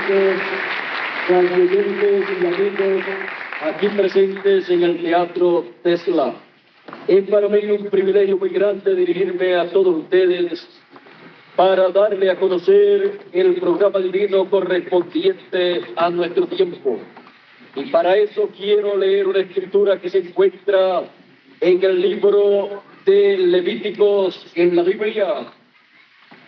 oyentes, radioyentes y amigos aquí presentes en el Teatro Tesla. Es para mí un privilegio muy grande dirigirme a todos ustedes para darle a conocer el programa divino correspondiente a nuestro tiempo. Y para eso quiero leer una escritura que se encuentra en el libro de Levíticos en la Biblia,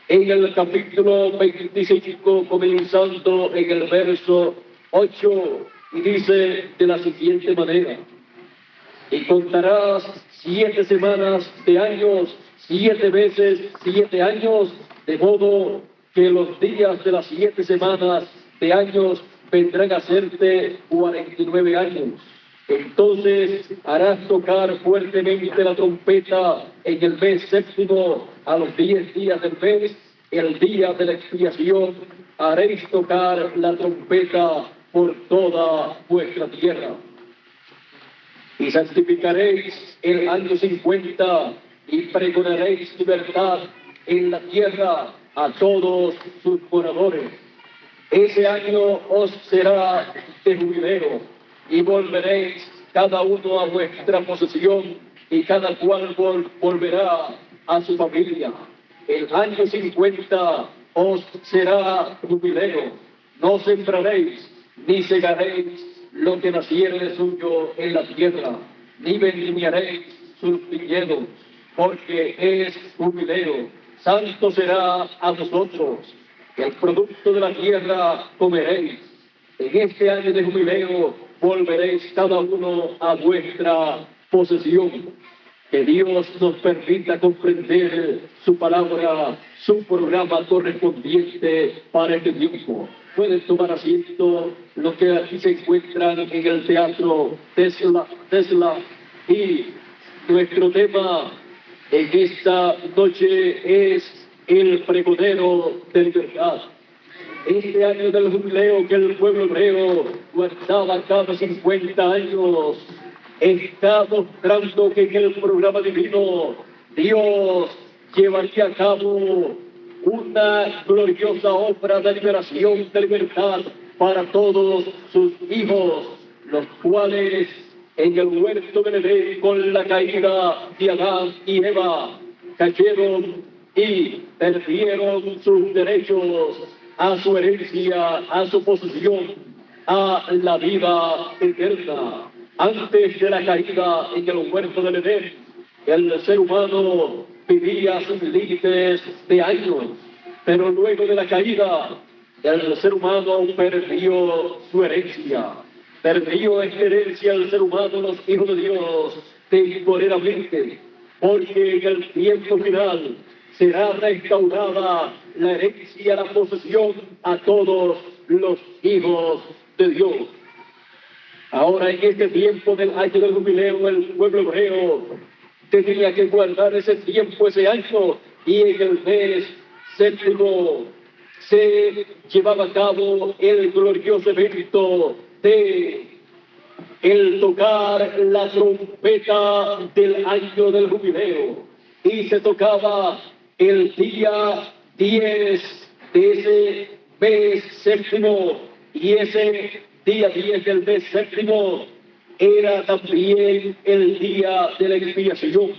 en el capítulo 25, comenzando en el verso 8, y dice de la siguiente manera: y contarás 7 semanas de años, 7 veces 7 años, de modo que los días de las 7 semanas de años vendrán a serte 49 años. Entonces harás tocar fuertemente la trompeta en el mes séptimo, a los 10 días del mes, el día de la expiación, haréis tocar la trompeta por toda vuestra tierra. Y santificaréis el año 50 y pregonaréis libertad en la tierra a todos sus moradores. Ese año os será de jubileo y volveréis cada uno a vuestra posesión y cada cual volverá a su familia. El año 50 os será jubileo. No sembraréis ni segaréis lo que naciere de suyo en la tierra, ni vendimiaréis sus viñedos, porque es jubileo. Santo será a vosotros. El producto de la tierra comeréis. En este año de jubileo volveréis cada uno a vuestra posesión. Que Dios nos permita comprender su palabra, su programa correspondiente para este tiempo. Pueden tomar asiento los que aquí se encuentran en el Teatro Tesla, y nuestro tema en esta noche es el pregonero de libertad. Este año del jubileo que el pueblo hebreo guardaba cada 50 años está mostrando que en el programa divino Dios llevaría a cabo una gloriosa obra de liberación, de libertad para todos sus hijos, los cuales en el huerto del Edén, con la caída de Adán y Eva, cayeron y perdieron sus derechos a su herencia, a su posesión, a la vida eterna. Antes de la caída en el huerto del Edén, el ser humano vivía sin límites de años, pero luego de la caída, el ser humano perdió su herencia. Perdió esta herencia el ser humano, los hijos de Dios, temporalmente, porque en el tiempo final será restaurada la herencia, la posesión a todos los hijos de Dios. Ahora, en este tiempo del año del jubileo, el pueblo hebreo tenía que guardar ese tiempo, ese año, y en el mes séptimo se llevaba a cabo el glorioso evento de el tocar la trompeta del año del jubileo, y se tocaba el día 10 de ese mes séptimo, y ese día 10 del mes séptimo era también el día de la expiación.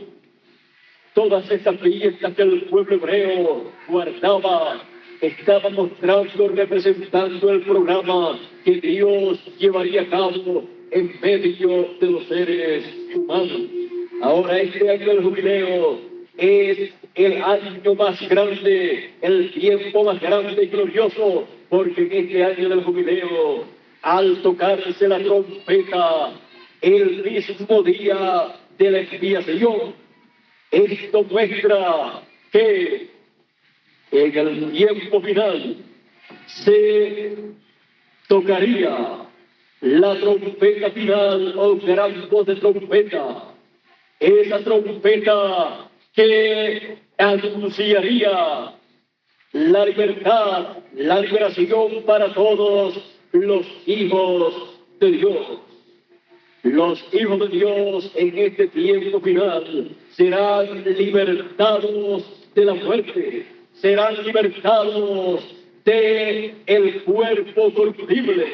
Todas estas fiestas que el pueblo hebreo guardaba estaban mostrando, representando el programa que Dios llevaría a cabo en medio de los seres humanos. Ahora, este año del jubileo es el año más grande, el tiempo más grande y glorioso, porque en este año del jubileo, al tocarse la trompeta, el mismo día de la expiación, esto muestra que en el tiempo final se tocaría la trompeta final, o gran voz de trompeta, esa trompeta que anunciaría la libertad, la liberación para todos los hijos de Dios. Los hijos de Dios en este tiempo final serán libertados de la muerte, serán libertados de el cuerpo corruptible,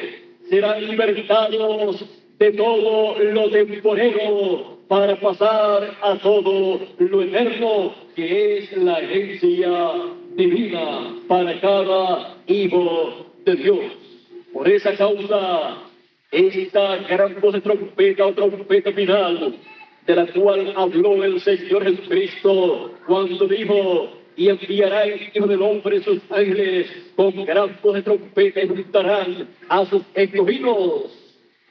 serán libertados de todo lo temporero para pasar a todo lo eterno, que es la herencia divina para cada hijo de Dios. Por esa causa, esta gran voz de trompeta o trompeta final, de la cual habló el Señor Jesucristo cuando dijo: y enviará el Hijo del Hombre sus ángeles con gran voz de trompeta y juntarán a sus escogidos.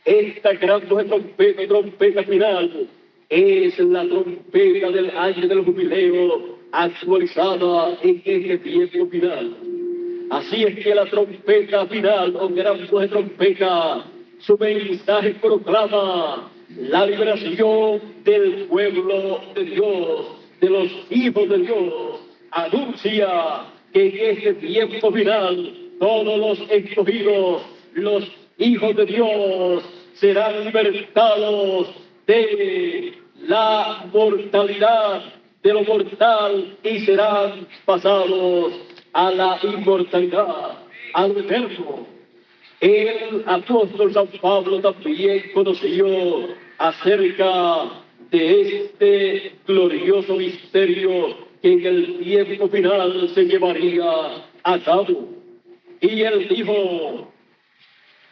Esta gran voz de trompeta y trompeta final es la trompeta del año del jubileo actualizada en este tiempo final. Así es que la trompeta final, o gran voz de trompeta, su mensaje proclama la liberación del pueblo de Dios, de los hijos de Dios. Anuncia que en este tiempo final todos los escogidos, los hijos de Dios, serán libertados de la mortalidad, de lo mortal, y serán pasados a la inmortalidad, a lo eterno. El apóstol San Pablo también conoció acerca de este glorioso misterio que en el tiempo final se llevaría a cabo. Y él dijo: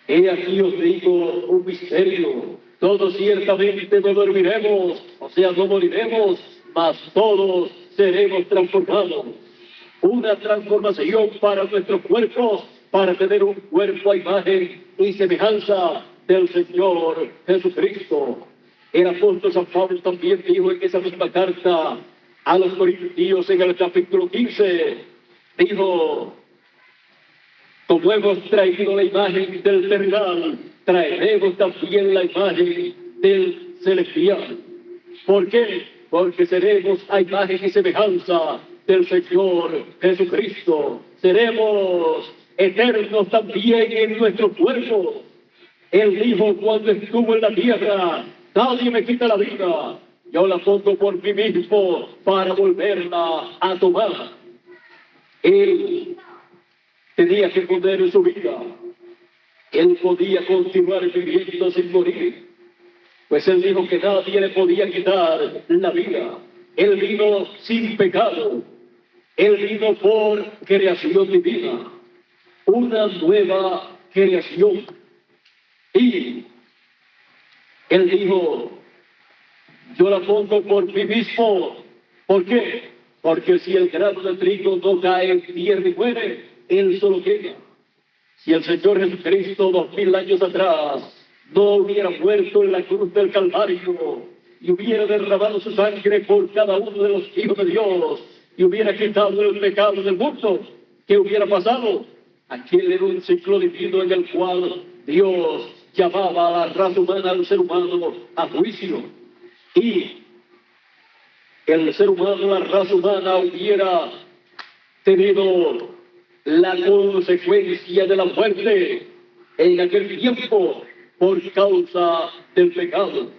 he aquí os digo un misterio, todos ciertamente no dormiremos, o sea, no moriremos, mas todos seremos transformados. Una transformación para nuestros cuerpos, para tener un cuerpo a imagen y semejanza del Señor Jesucristo. El apóstol San Pablo también dijo en esa misma carta a los Corintios, en el capítulo 15, dijo: como hemos traído la imagen del terrenal, traeremos también la imagen del celestial. ¿Por qué? Porque seremos a imagen y semejanza del Señor Jesucristo. Seremos eternos también en nuestro cuerpo. Él dijo cuando estuvo en la tierra: nadie me quita la vida, yo la pongo por mí mismo para volverla a tomar. Él tenía que poner su vida. Él podía continuar viviendo sin morir, pues él dijo que nadie le podía quitar la vida. Él vino sin pecado. Él vino por creación divina, una nueva creación. Y él dijo: yo la pongo por mí mismo. ¿Por qué? Porque si el grano de trigo no cae en tierra y muere, él solo queda. Si el Señor Jesucristo 2000 años atrás no hubiera muerto en la cruz del Calvario y hubiera derramado su sangre por cada uno de los hijos de Dios y hubiera quitado el pecado del mundo, ¿qué hubiera pasado? Aquel era un ciclo divino en el cual Dios llamaba a la raza humana, al ser humano, a juicio. Y el ser humano, la raza humana, hubiera tenido la consecuencia de la muerte en aquel tiempo por causa del pecado.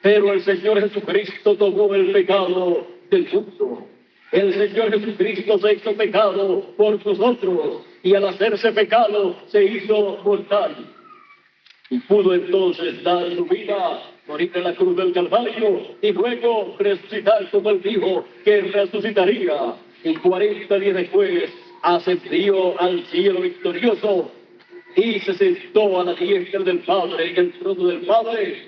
Pero el Señor Jesucristo tomó el pecado del mundo. El Señor Jesucristo se hizo pecado por nosotros y al hacerse pecado se hizo mortal. Y pudo entonces dar su vida, morir en la cruz del Calvario y luego resucitar como él dijo que resucitaría. Y 40 días después ascendió al cielo victorioso y se sentó a la diestra del Padre, en el trono del Padre,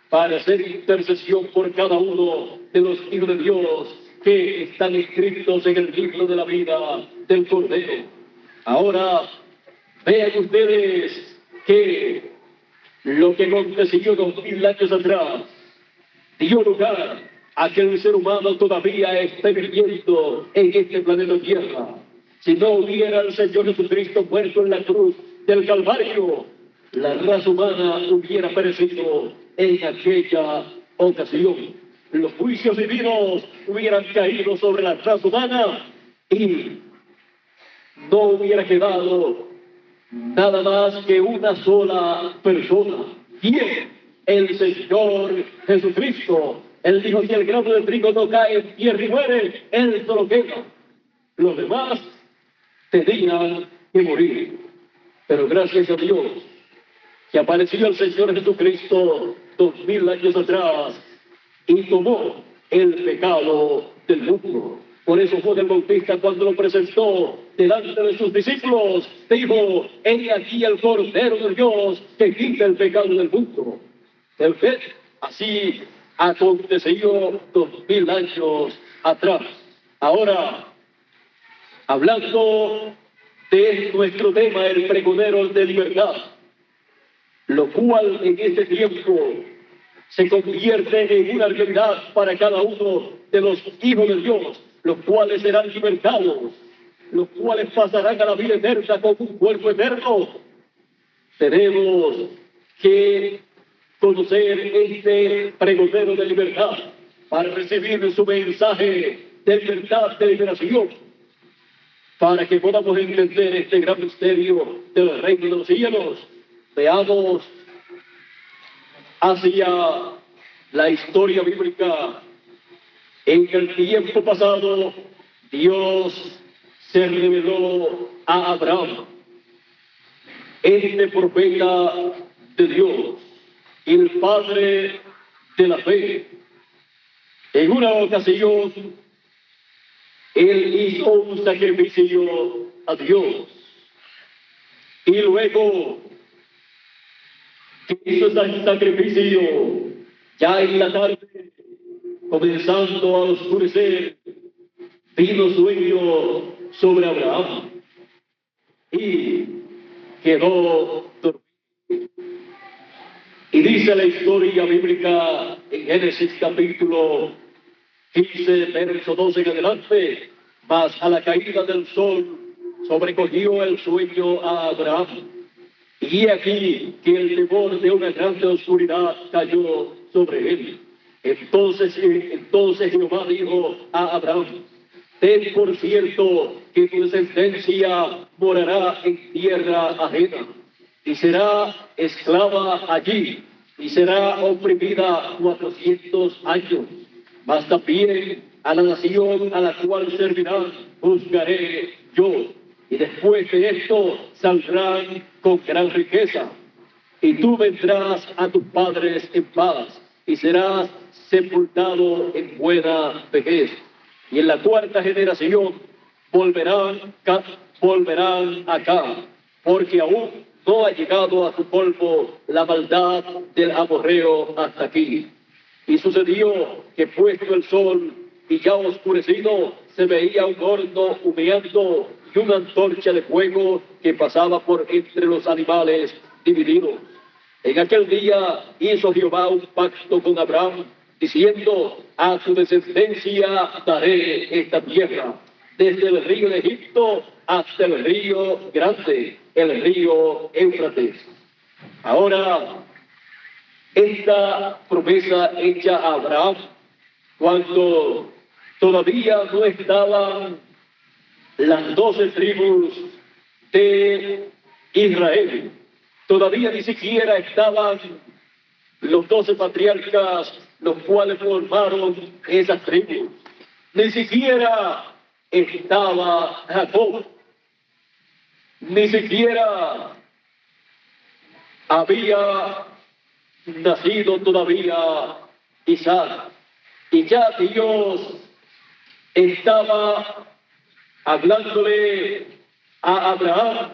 para hacer intercesión por cada uno de los hijos de Dios que están inscritos en el libro de la vida del Cordero. Ahora, vean ustedes que lo que aconteció 2000 años atrás dio lugar a que el ser humano todavía esté viviendo en este planeta Tierra. Si no hubiera el Señor Jesucristo muerto en la cruz del Calvario, la raza humana hubiera perecido en aquella ocasión. Los juicios divinos hubieran caído sobre la raza humana y no hubiera quedado nada más que una sola persona. ¿Quién? El Señor Jesucristo. Él dijo: si el grano de trigo no cae en tierra y muere, él solo queda. Los demás tenían que morir. Pero gracias a Dios que apareció el Señor Jesucristo 2000 años atrás y tomó el pecado del mundo. Por eso Juan el Bautista, cuando lo presentó delante de sus discípulos, dijo: he aquí el Cordero de Dios que quita el pecado del mundo. Así aconteció 2000 años atrás. Ahora, hablando de nuestro tema, el pregonero de libertad, lo cual en este tiempo se convierte en una realidad para cada uno de los hijos de Dios, los cuales serán libertados, los cuales pasarán a la vida eterna con un cuerpo eterno. Tenemos que conocer este pregonero de libertad para recibir su mensaje de libertad, de liberación, para que podamos entender este gran misterio del reino de los cielos. Veamos hacia la historia bíblica. En el tiempo pasado, Dios se reveló a Abraham, este profeta de Dios, el padre de la fe. En una ocasión, él hizo un sacrificio a Dios y luego que hizo ese sacrificio, ya en la tarde, comenzando a oscurecer, vino sueño sobre Abraham y quedó dormido. Y dice la historia bíblica en Génesis capítulo 15, verso 12 en adelante: mas a la caída del sol sobrecogió el sueño a Abraham, y aquí que el temor de una grande oscuridad cayó sobre él. Entonces Jehová dijo a Abraham: ten por cierto que tu descendencia morará en tierra ajena, y será esclava allí, y será oprimida 400 años. Mas también a la nación a la cual servirán juzgaré yo, y después de esto saldrán con gran riqueza. Y tú vendrás a tus padres en paz, y serás sepultado en buena vejez. Y en la cuarta generación volverán acá, porque aún no ha llegado a su polvo la maldad del amorreo hasta aquí. Y sucedió que puesto el sol y ya oscurecido, se veía un horno humeando y una antorcha de fuego que pasaba por entre los animales divididos. En aquel día hizo Jehová un pacto con Abraham, diciendo: a tu descendencia daré esta tierra, desde el río de Egipto hasta el río grande, el río Éufrates. Ahora, esta promesa hecha a Abraham, cuando todavía no estaban las 12 tribus de Israel, todavía ni siquiera estaban los 12 patriarcas, los cuales formaron esas tribus, ni siquiera estaba Jacob, ni siquiera había nacido todavía Isaac. Y ya Dios estaba hablándole a Abraham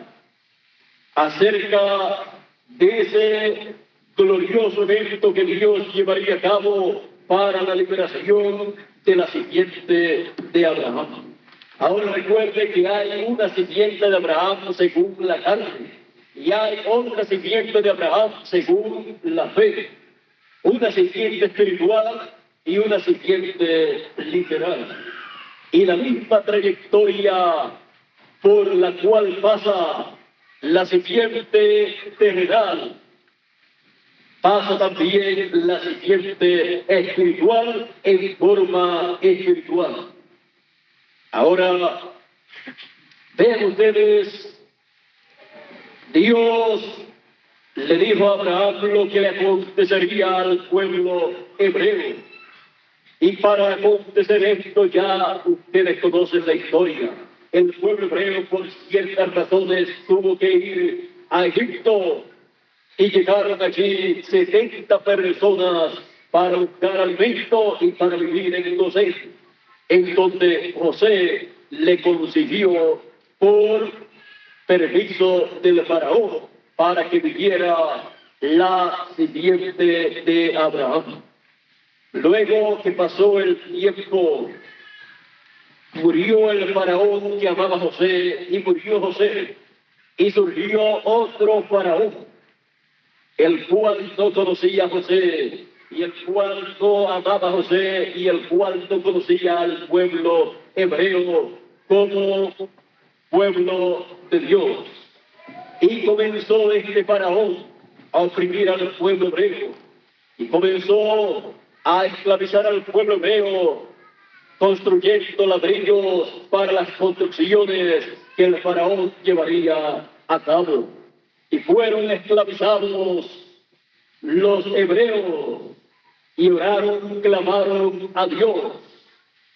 acerca de ese glorioso evento que Dios llevaría a cabo para la liberación de la simiente de Abraham. Ahora recuerde que hay una simiente de Abraham según la carne, y hay otra simiente de Abraham según la fe, una simiente espiritual y una simiente literal. Y la misma trayectoria por la cual pasa la simiente terrenal, pasa también la simiente espiritual en forma espiritual. Ahora, vean ustedes, Dios le dijo a Abraham lo que le acontecería al pueblo hebreo. Y para acontecer esto ya ustedes conocen la historia. el pueblo hebreo por ciertas razones tuvo que ir a Egipto y llegaron allí 70 personas para buscar alimento y para vivir en Gosén, en donde José le consiguió por permiso del faraón para que viviera la simiente de Abraham. Luego que pasó el tiempo, murió el faraón que amaba a José y murió José, y surgió otro faraón, el cual no conocía a José, y el cual no amaba a José, y el cual no conocía al pueblo hebreo como pueblo de Dios. Y comenzó este faraón a oprimir al pueblo hebreo, y comenzó a esclavizar al pueblo hebreo, construyendo ladrillos para las construcciones que el faraón llevaría a cabo. Y fueron esclavizados los hebreos y oraron, clamaron a Dios.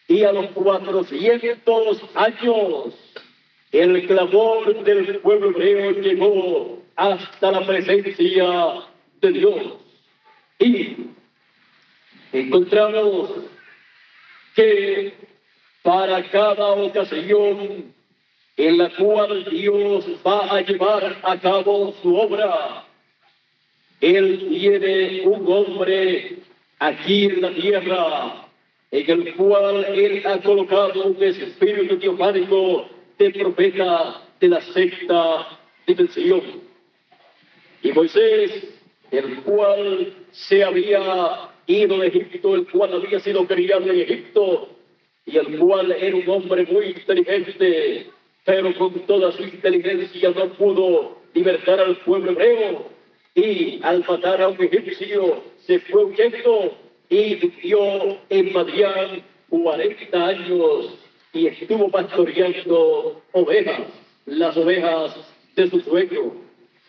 Y a los 400 años el clamor del pueblo hebreo llegó hasta la presencia de Dios. Y encontramos que para cada ocasión en la cual Dios va a llevar a cabo su obra, Él tiene un hombre aquí en la tierra, en el cual Él ha colocado un espíritu teofánico de profeta de la sexta dimensión. Y Moisés, el cual se había ido de Egipto, el cual había sido criado en Egipto, y el cual era un hombre muy inteligente, pero con toda su inteligencia no pudo libertar al pueblo hebreo, y al matar a un egipcio se fue huyendo y vivió en Madián 40 años y estuvo pastoreando ovejas, las ovejas de su suegro.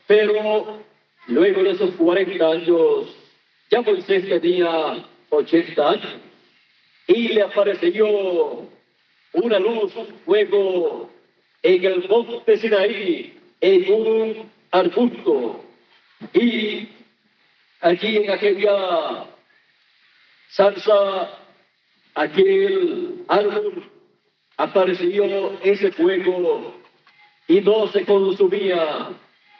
Pero luego de esos 40 años, ya Moisés tenía 80 años y le apareció una luz, un fuego en el monte Sinaí, en un arbusto. Y allí en aquella zarza, aquel árbol, apareció ese fuego y no se consumía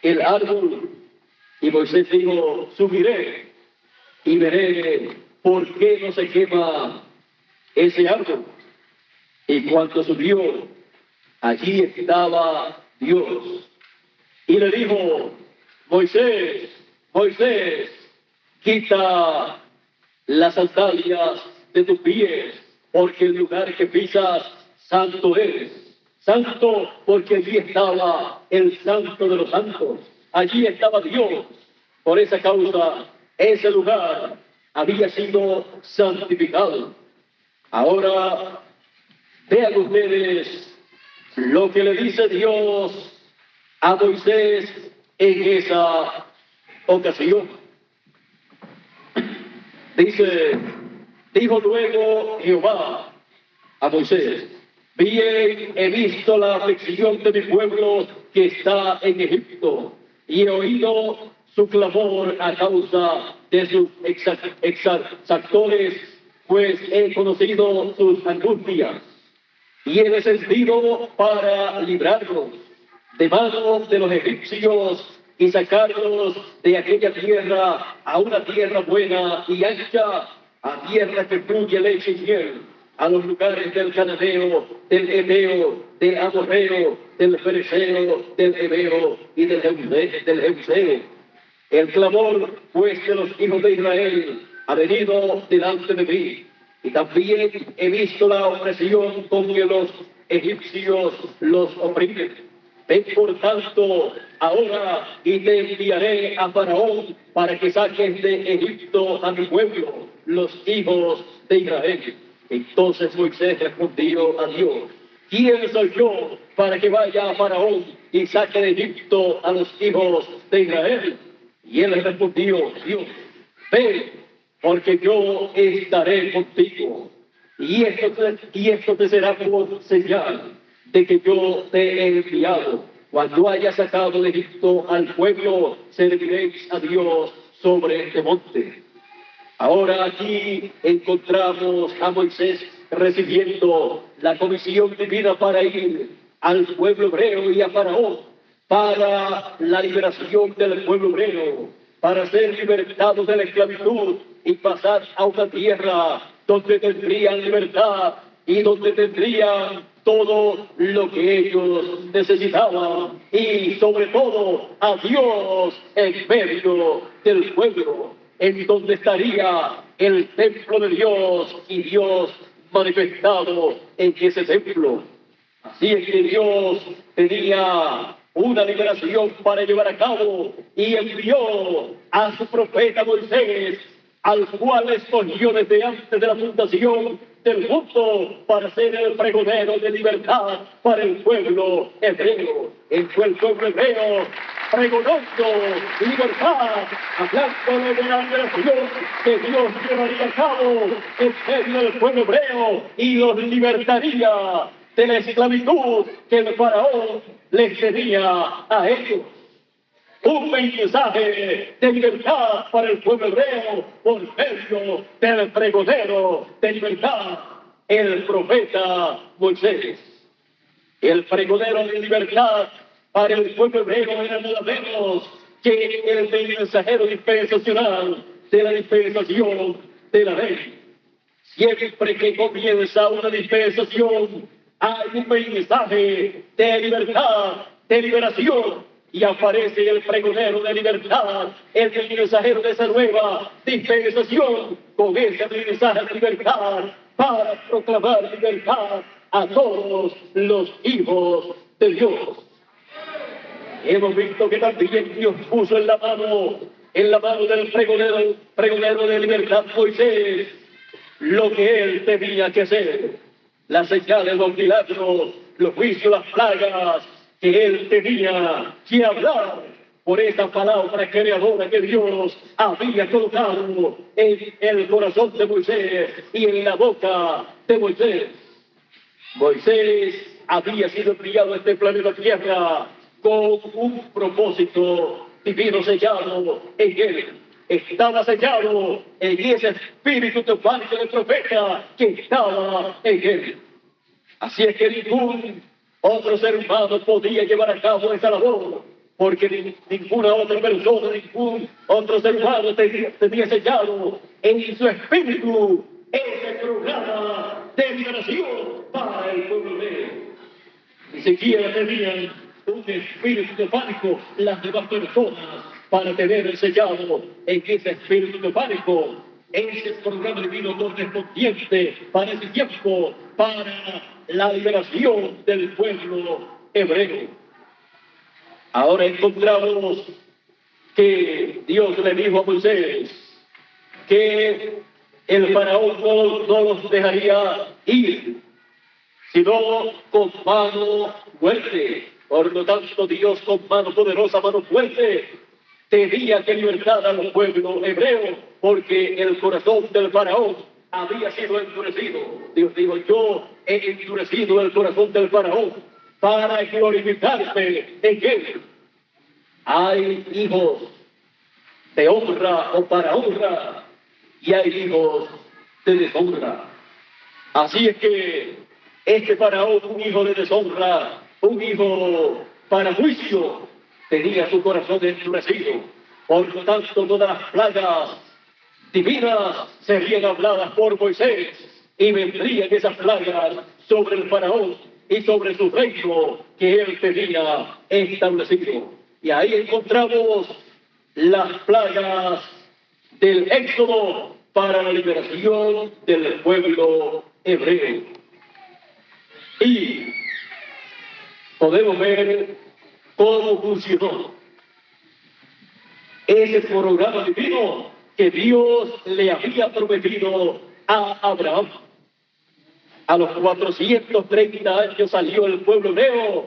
el árbol. Y Moisés dijo, subiré y veré por qué no se quema ese árbol. Y cuando subió, allí estaba Dios. Y le dijo, Moisés, Moisés, quita las sandalias de tus pies, porque el lugar que pisas, santo es. Santo porque allí estaba el santo de los santos. Allí estaba Dios. Por esa causa, ese lugar había sido santificado. Ahora, vean ustedes lo que le dice Dios a Moisés en esa ocasión. Dijo luego Jehová a Moisés, bien he visto la aflicción de mi pueblo que está en Egipto, y he oído su clamor a causa de sus exactores, pues he conocido sus angustias, y he descendido para librarlos de manos de los egipcios y sacarlos de aquella tierra a una tierra buena y ancha, a tierra que fluye leche y miel, a los lugares del cananeo, del eteo, del amorreo, del fereceo, del heveo y del jebuseo. El clamor, pues, de los hijos de Israel ha venido delante de mí, y también he visto la opresión con que los egipcios los oprimen. Ven por tanto ahora y te enviaré a Faraón para que saques de Egipto a mi pueblo, los hijos de Israel. Entonces Moisés respondió a Dios, ¿quién soy yo para que vaya a Faraón y saque de Egipto a los hijos de Israel? Y él respondió, Dios, ven, porque yo estaré contigo. Y esto te será por señal. de que yo te he enviado. Cuando haya sacado de Egipto al pueblo, serviréis a Dios sobre este monte. Ahora aquí encontramos a Moisés recibiendo la comisión divina para ir al pueblo hebreo y a Faraón para la liberación del pueblo hebreo, para ser libertados de la esclavitud y pasar a una tierra donde tendrían libertad y donde tendrían todo lo que ellos necesitaban y sobre todo a Dios en medio del pueblo, en donde estaría el templo de Dios y Dios manifestado en ese templo. Así es que Dios tenía una liberación para llevar a cabo y envió a su profeta Moisés, al cual escogió desde antes de la fundación del mundo para ser el pregonero de libertad para el pueblo hebreo. Fue el pueblo hebreo pregonando libertad, hablando de la liberación que Dios llevaría a cabo en medio del pueblo hebreo y los libertaría de la esclavitud que el faraón les tenía a ellos. Un mensaje de libertad para el pueblo hebreo por medio del pregonero de libertad, el profeta Moisés. El pregonero de libertad para el pueblo hebreo era nada menos que el mensajero dispensacional de la dispensación de la ley. Siempre que comienza una dispensación, hay un mensaje de libertad, de liberación, y aparece el pregonero de libertad, el mensajero de esa nueva dispensación, con ese mensaje de libertad, para proclamar libertad a todos los hijos de Dios. Hemos visto que también Dios puso en la mano del pregonero de libertad Moisés, lo que él tenía que hacer, las señales, los milagros, los juicios, las plagas que él tenía que hablar por esa palabra creadora que Dios había colocado en el corazón de Moisés y en la boca de Moisés. Moisés había sido enviado a este planeta Tierra con un propósito divino sellado en él. Estaba sellado en ese espíritu teofánico del profeta que estaba en él. Así es que ningún otro ser humano podía llevar a cabo esa labor, porque ninguna otra persona, ningún otro ser humano tenía sellado en su espíritu ese programa de liberación para el pueblo de él. Ni siquiera tenían un espíritu teofánico las demás personas para tener el sellado en ese espíritu teofánico, ese programa divino correspondiente para ese tiempo, para la liberación del pueblo hebreo. Ahora encontramos que Dios le dijo a Moisés que el faraón no los dejaría ir, sino con mano fuerte. Por lo tanto, Dios con mano poderosa, mano fuerte, tenía que libertar al pueblo hebreo, porque el corazón del faraón había sido endurecido. Dios dijo: yo he endurecido el corazón del faraón para glorificarme en él. Hay hijos de honra o para honra, y hay hijos de deshonra. Así es que este faraón, un hijo de deshonra, un hijo para juicio, tenía su corazón endurecido. Por lo tanto, todas las plagas divinas serían habladas por Moisés, y vendrían esas plagas sobre el faraón y sobre su reino que él tenía establecido. Y ahí encontramos las plagas del Éxodo para la liberación del pueblo hebreo. Y podemos ver cómo funcionó ese programa divino que Dios le había prometido a Abraham. A los 430 años salió el pueblo hebreo,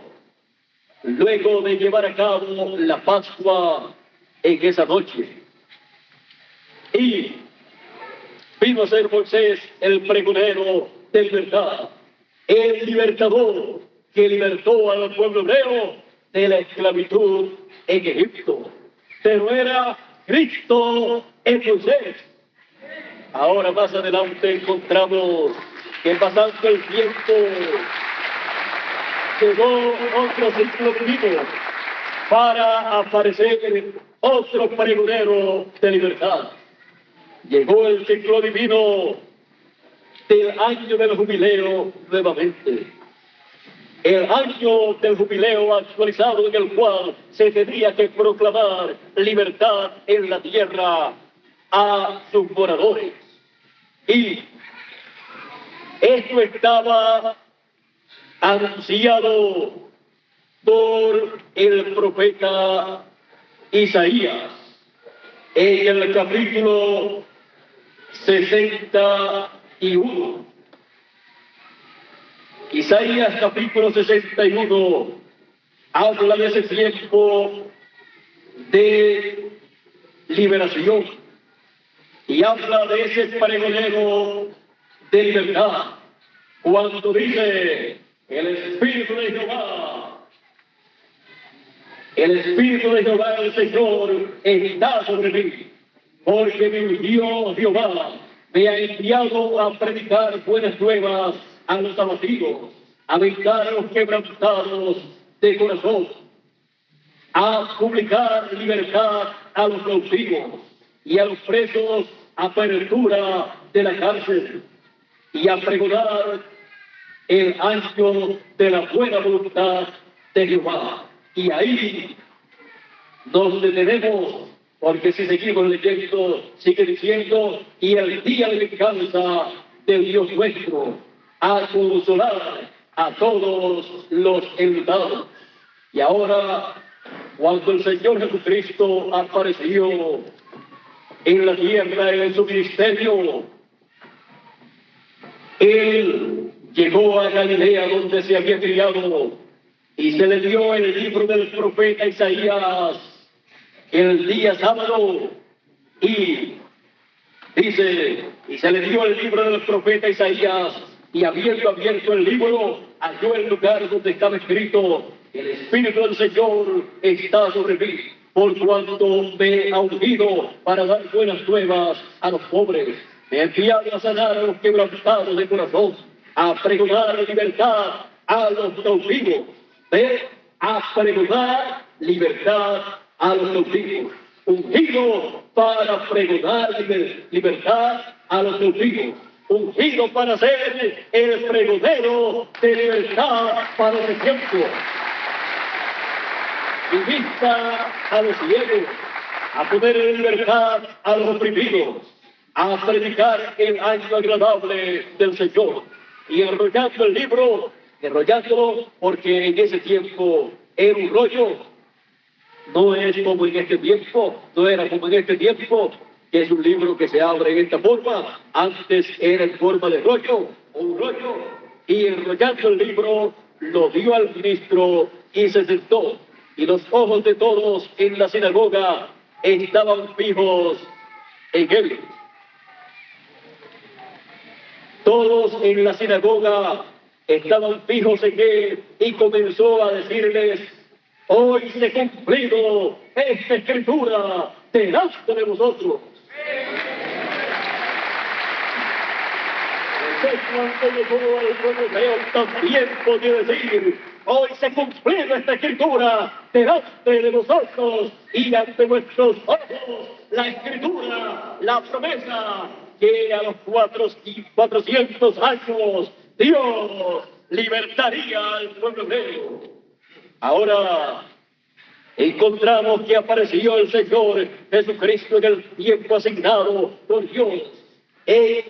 luego de llevar a cabo la Pascua en esa noche. Y vino a ser Moisés el pregonero de libertad, el libertador que libertó al pueblo hebreo de la esclavitud en Egipto. Pero era Cristo en Moisés. Ahora más adelante encontramos que pasando el tiempo llegó otro ciclo divino para aparecer otro pregonero de libertad. Llegó el ciclo divino del año del jubileo nuevamente. El año del jubileo actualizado en el cual se tenía que proclamar libertad en la tierra a sus moradores. Y esto estaba anunciado por el profeta Isaías en el capítulo 61. Isaías capítulo 61 habla de ese tiempo de liberación y habla de ese pregonero de libertad cuando dice: el Espíritu de Jehová, el Espíritu de Jehová el Señor está sobre mí, porque mi Dios Jehová me ha enviado a predicar buenas nuevas a los abatidos, a vengar a los quebrantados de corazón, a publicar libertad a los cautivos y a los presos, apertura de la cárcel, y a pregonar el año de la buena voluntad de Jehová. Y ahí nos detenemos, porque si seguimos leyendo, sigue diciendo: y el día de venganza del Dios nuestro, a consolar a todos los enlutados. Y ahora, cuando el Señor Jesucristo apareció en la tierra, en su ministerio, Él llegó a Galilea, donde se había criado, y se le dio el libro del profeta Isaías el día sábado. Y dice: y se le dio el libro del profeta Isaías, y habiendo abierto el libro, halló el lugar donde estaba escrito: el Espíritu del Señor está sobre mí, por cuanto me ha ungido para dar buenas nuevas a los pobres, me ha enviado a sanar a los quebrantados de corazón, a pregonar libertad a los cautivos, a pregonar libertad a los cautivos, ungido para pregonar libertad a los cautivos, ungido para ser el pregonero de libertad para el tiempo, y vista a los ciegos, a poner en libertad a los oprimidos, a predicar el año agradable del Señor. Y enrollando el libro, enrollándolo, porque en ese tiempo era un rollo, no es como en este tiempo, no era como en este tiempo, que es un libro que se abre en esta forma. Antes era en forma de rollo, un rollo, y enrollando el libro, lo dio al ministro y se sentó. Y los ojos de todos en la sinagoga estaban fijos en él. Todos en la sinagoga estaban fijos en él, y comenzó a decirles: hoy se ha cumplido esta escritura delante de vosotros. Cuando llegó al pueblo hebreo, también podía decir: hoy se ha cumplido esta escritura delante de vosotros y ante vuestros ojos. La escritura, la promesa que a los 400 años Dios libertaría al pueblo hebreo. Ahora encontramos que apareció el Señor Jesucristo en el tiempo asignado por Dios, en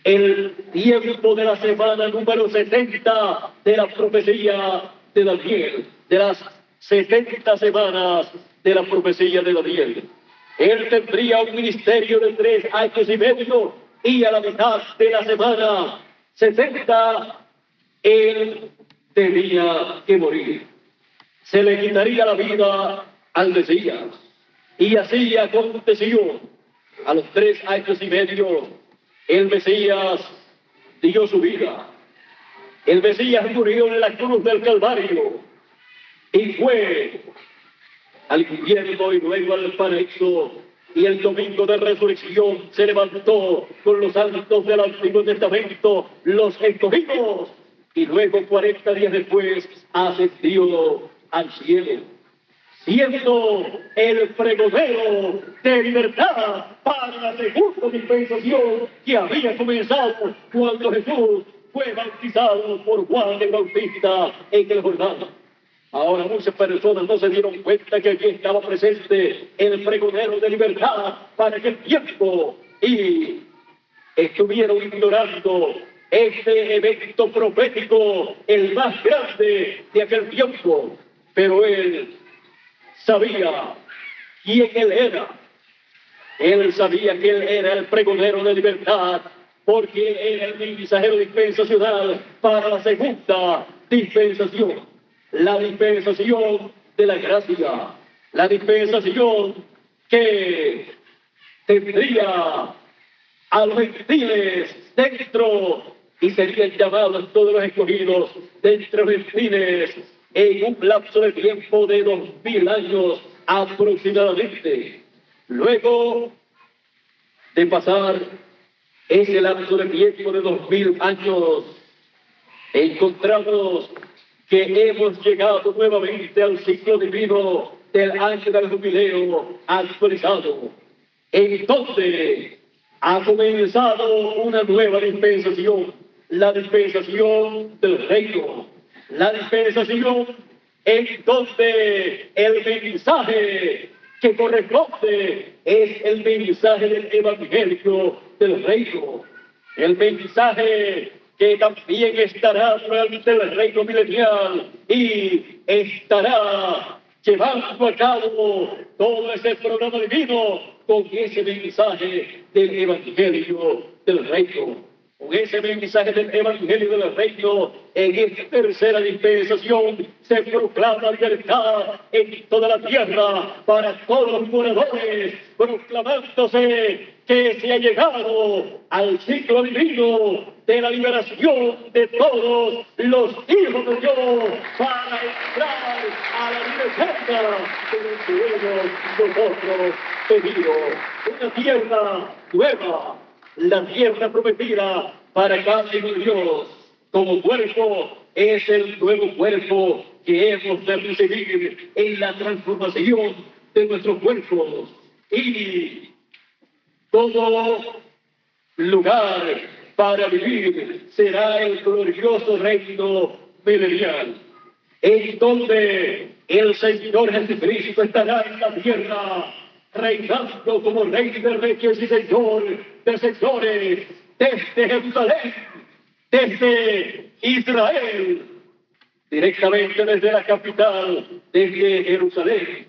el tiempo de la semana número 70 de la profecía de Daniel, de las 70 semanas de la profecía de Daniel. Él tendría un ministerio de 3 años y medio, y a la mitad de la semana 70 él tenía que morir. Se le quitaría la vida al Mesías. Y así aconteció. A los 3 años y medio, el Mesías dio su vida. El Mesías murió en la cruz del Calvario y fue al infierno y luego al paraíso. Y el domingo de resurrección se levantó con los santos del Antiguo Testamento, los escogidos, y luego 40 días después ascendió al cielo, siendo el pregonero de libertad para la segunda dispensación que había comenzado cuando Jesús fue bautizado por Juan el Bautista en el Jordán. Ahora muchas personas no se dieron cuenta que aquí estaba presente el pregonero de libertad para aquel tiempo y estuvieron ignorando este evento profético, el más grande de aquel tiempo. Pero él sabía quién él era. Él sabía que él era el pregonero de libertad, porque él era el mensajero dispensacional para la segunda dispensación. La dispensación de la gracia, la dispensación que tendría a los gentiles dentro y serían llamados todos los escogidos dentro de los gentiles en un lapso de tiempo de 2000 años aproximadamente. Luego de pasar ese lapso de tiempo de 2000 años, encontramos que hemos llegado nuevamente al ciclo divino del año del jubileo actualizado, en donde ha comenzado una nueva dispensación, la dispensación del reino, la dispensación en donde el mensaje que corresponde es el mensaje del evangelio del reino, el mensaje que también estará durante el reino milenial y estará llevando a cabo todo ese programa divino con ese mensaje del evangelio del reino. Con ese mensaje del evangelio del reino, en esta tercera dispensación se proclama libertad en toda la tierra para todos los moradores, proclamándose que se ha llegado al ciclo divino de la liberación de todos los hijos de Dios para entrar a la libertad de los pueblos nosotros pedidos. Una tierra nueva, la tierra prometida para cada hijo de Dios. Como cuerpo es el nuevo cuerpo que hemos de recibir en la transformación de nuestros cuerpos. Y todo lugar para vivir será el glorioso reino milenial, en donde el Señor Jesucristo estará en la tierra, reinando como Rey de Reyes y Señor de Señores, desde Jerusalén, desde Israel, directamente desde la capital, desde Jerusalén.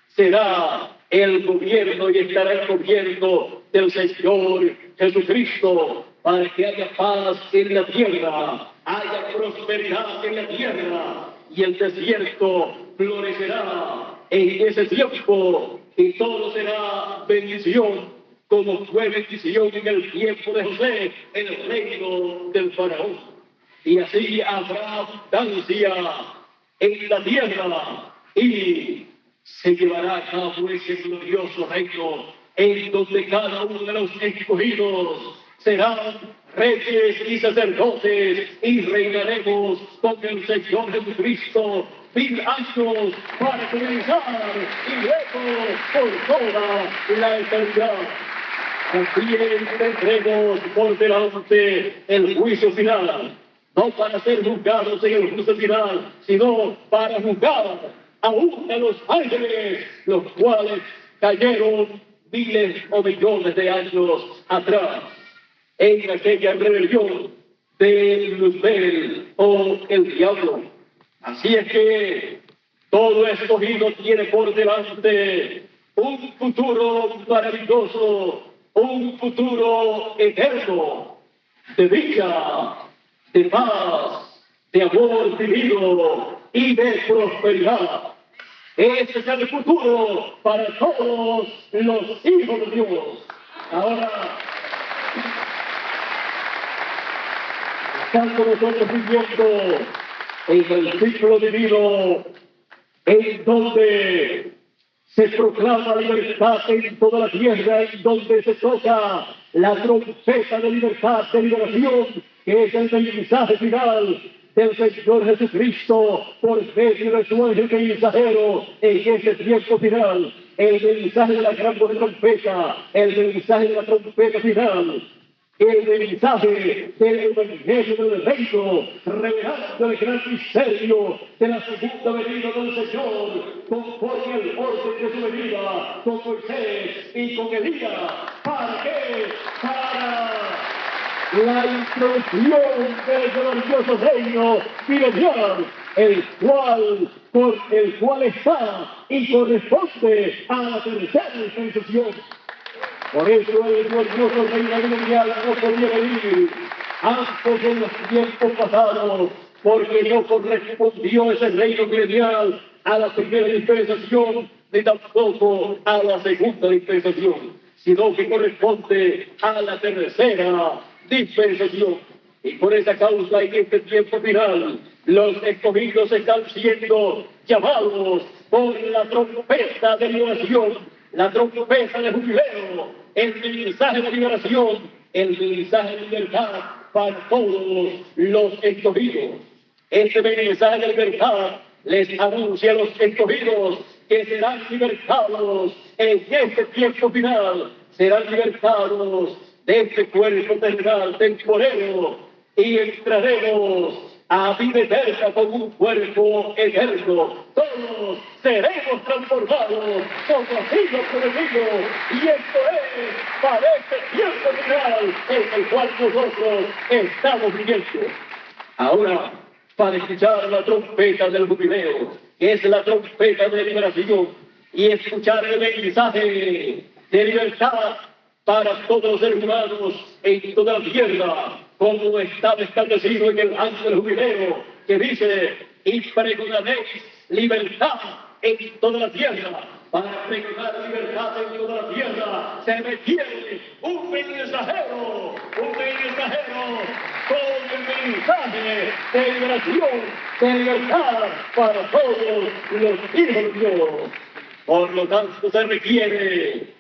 Será el gobierno y estará el gobierno del Señor Jesucristo para que haya paz en la tierra, haya prosperidad en la tierra y el desierto florecerá en ese tiempo y todo será bendición como fue bendición en el tiempo de José en el reino del faraón. Y así habrá abundancia en la tierra y se llevará a cabo ese glorioso reino en donde cada uno de los escogidos serán reyes y sacerdotes y reinaremos con el Señor Jesucristo 1000 años para comenzar y luego por toda la eternidad. También tendremos por delante el juicio final, no para ser juzgados en el juicio final, sino para juzgar aún a los ángeles, los cuales cayeron miles o millones de años atrás en aquella rebelión de Luzbel o el diablo. Así es que todo escogido tiene por delante un futuro maravilloso, un futuro eterno, de vida, de paz, de amor divino y de prosperidad. Ese es el futuro para todos los hijos de Dios. Ahora, estando nosotros viviendo en el ciclo divino en donde se proclama libertad en toda la tierra, en donde se toca la trompeta de libertad, de liberación, que es el mensaje final del Señor Jesucristo por medio de su ángel mensajero en ese tiempo final. El mensaje de la gran trompeta, el mensaje de la trompeta final. El mensaje del Evangelio del Reino, revelando el gran misterio de la segunda venida del Señor, conforme al orden de su venida, con Moisés y con Elías. ¿Para qué? Para la introducción del glorioso reino milenial, por el cual está y corresponde a la tercera dispensación. Por eso el glorioso reino mundial no podía venir antes de los tiempos pasados, porque no correspondió ese reino mundial a la primera dispensación, ni tampoco a la segunda dispensación, sino que corresponde a la tercera dispensación. Y por esa causa, en este tiempo final, los escogidos están siendo llamados por la trompeta de liberación, la trompeta de jubileo, el mensaje de liberación, el mensaje de libertad para todos los escogidos. Este mensaje de libertad les anuncia a los escogidos que serán libertados en este tiempo final, serán libertados de este cuerpo terrenal temporero y entraremos a vida eterna con un cuerpo eterno. Todos seremos transformados como así lo prometido. Y esto es para este tiempo final en el cual nosotros estamos viviendo. Ahora, para escuchar la trompeta del jubileo, que es la trompeta de liberación, y escuchar el mensaje de libertad para todos los seres humanos en toda la tierra, como está establecido en el acto del jubileo, que dice: y pregonaréis libertad en toda la tierra. Para pregonar libertad en toda la tierra se requiere un mensajero con el mensaje de liberación, de libertad para todos los hijos de Dios. Por lo tanto se requiere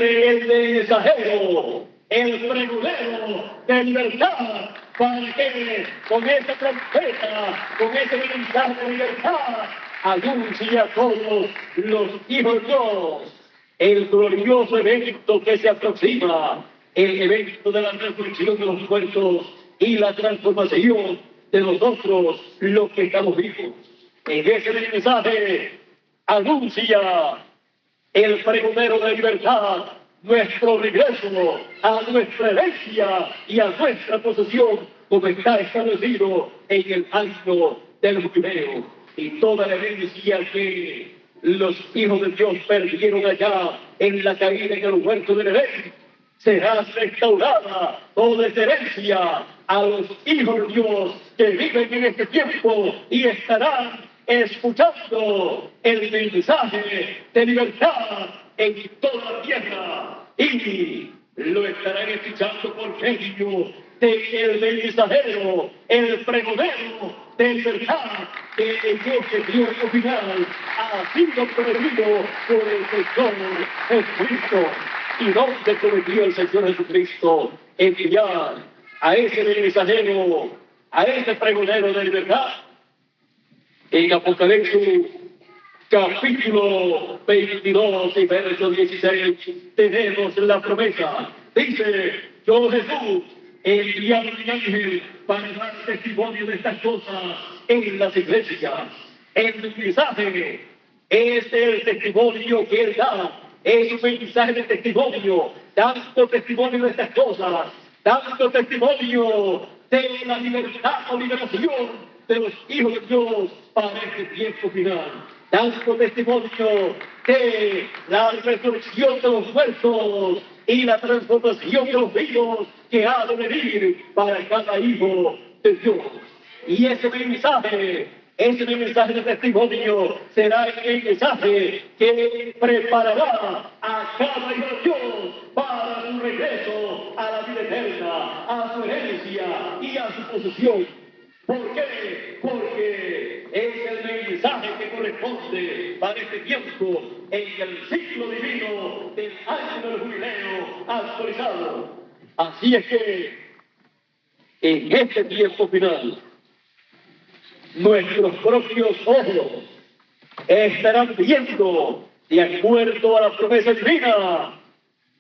el mensajero, el pregonero de libertad, para que con esa trompeta, con ese mensaje de libertad, anuncie a todos los hijos de Dios el glorioso evento que se aproxima, el evento de la resurrección de los muertos y la transformación de nosotros, los que estamos vivos. En ese mensaje anuncia el pregonero de libertad nuestro regreso a nuestra herencia y a nuestra posesión, como está establecido en el año del jubileo. Y toda la herencia que los hijos de Dios perdieron allá en la caída en el huerto del Edén será restaurada toda esa herencia a los hijos de Dios que viven en este tiempo y estarán escuchando el mensaje de libertad en toda la tierra, y lo estarán escuchando por medio del mensajero, el pregonero de libertad, que en este tiempo final ha sido prometido por el Señor Jesucristo. ¿Y dónde prometió el Señor Jesucristo enviar a ese mensajero, a ese pregonero de libertad? En Apocalipsis capítulo 22 y verso 16 tenemos la promesa. Dice: yo, Jesús, he enviado a mi ángel para dar testimonio de estas cosas en las iglesias. El mensaje es el testimonio que él da, es un mensaje de testimonio, dando testimonio de estas cosas, dando testimonio de la libertad o liberación de los hijos de Dios para este tiempo final, dando testimonio de la resurrección de los muertos y la transformación de los vivos que ha de venir para cada hijo de Dios. Y ese mensaje de testimonio será el mensaje que preparará a cada hijo de Dios para su regreso a la vida eterna, a su herencia iglesia y a su posesión. ¿Por qué? Porque es el mensaje que corresponde para este tiempo en el ciclo divino del año del jubileo actualizado. Así es que en este tiempo final, nuestros propios ojos estarán viendo, de acuerdo a la promesa divina,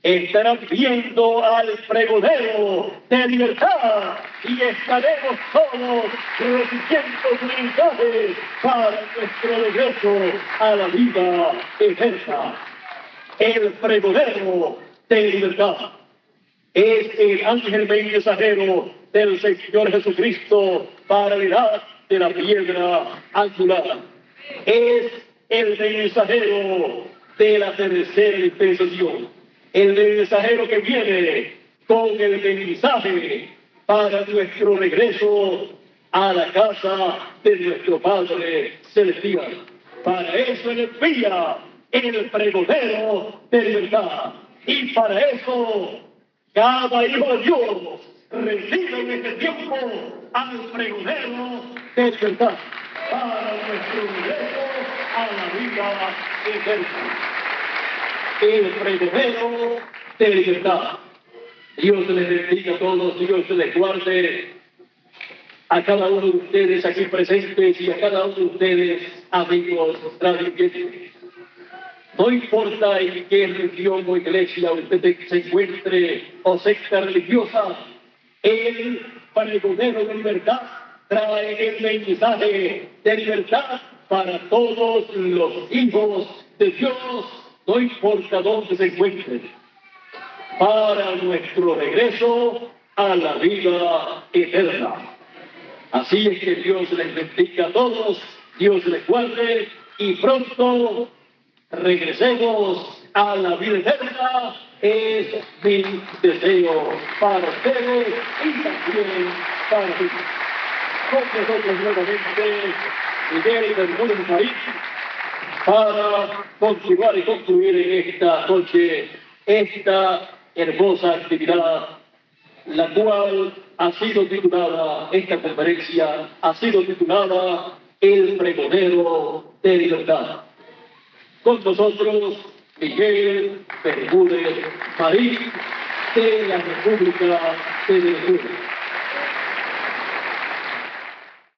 estarán viendo al pregonero de libertad y estaremos todos recibiendo mensajes para nuestro regreso a la vida eterna. El pregonero de libertad es el ángel mensajero del Señor Jesucristo para la edad de la piedra angular. Es el mensajero de la tercera dispensación. El mensajero que viene con el mensaje para nuestro regreso a la casa de nuestro Padre Celestial. Para eso Él envía el pregonero de libertad. Y para eso cada hijo de Dios recibe en este tiempo al pregonero de libertad para nuestro regreso a la vida eterna. El pregonero de libertad. Dios les bendiga a todos, Dios les guarde a cada uno de ustedes aquí presentes y a cada uno de ustedes, amigos radioyentes. No importa en qué religión o iglesia usted se encuentre o secta religiosa, el pregonero de libertad trae el mensaje de libertad para todos los hijos de Dios, no importa dónde se encuentren, para nuestro regreso a la vida eterna. Así es que Dios les bendiga a todos, Dios les guarde y pronto regresemos a la vida eterna. Es mi deseo para ustedes y también para mí. Con nosotros nuevamente, Miguel del Mundo del País, para continuar y concluir en esta noche esta hermosa actividad, la cual ha sido titulada, esta conferencia ha sido titulada El Pregonero de Libertad. Con nosotros, Miguel Bermúdez Marín, de la República de Venezuela.